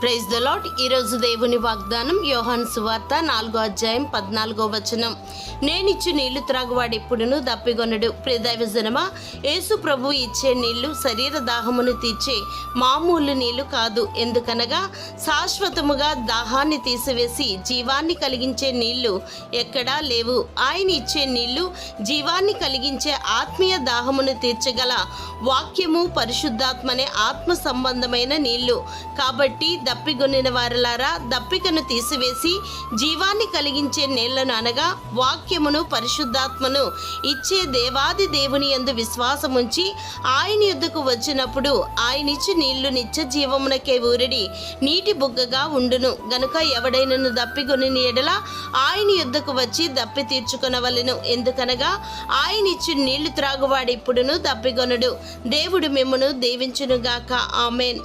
Praise the lord. ఈరోజు దేవుని వాగ్దానం యోహాను సువార్త 4వ అధ్యాయం 14వ వచనం. నేనిచ్చు నీళ్లు త్రాగువాడు ఎప్పుడును దప్పిగొనడు. ప్రియదైవజనమా, యేసు ప్రభు ఇచ్చే నీళ్లు శరీర దాహమును తీర్చే మామూలు నీళ్లు కాదు. ఎందుకనగా శాశ్వతముగా దాహాన్ని తీసివేసి జీవాన్ని కలిగించే నీళ్లు ఎక్కడా లేవు. ఆయన ఇచ్చే నీళ్లు జీవాన్ని కలిగించే ఆత్మీయ దాహమును తీర్చగల వాక్యము, పరిశుద్ధాత్మనే ఆత్మ సంబంధమైన నీళ్లు. కాబట్టి దప్పిగొనిన వారలారా, దప్పికను తీసివేసి జీవాన్ని కలిగించే నీళ్లను అనగా వాక్యమును, పరిశుద్ధాత్మను ఇచ్చే దేవాది దేవుని యందు విశ్వాసముంచి ఆయన యుద్ధకు వచ్చినప్పుడు ఆయనిచ్చి నీళ్లు నిత్య జీవమునకే ఊరిడి నీటి బుగ్గగా ఉండును. గనుక ఎవడైనను దప్పిగొని ఎడల ఆయన యుద్ధకు వచ్చి దప్పి తీర్చుకొనవలెను. ఎందుకనగా ఆయన ఇచ్చి నీళ్లు త్రాగువాడు ఇప్పుడును దప్పిగొనడు. దేవుడు మిమ్మును దీవించునుగాక. ఆమేన్.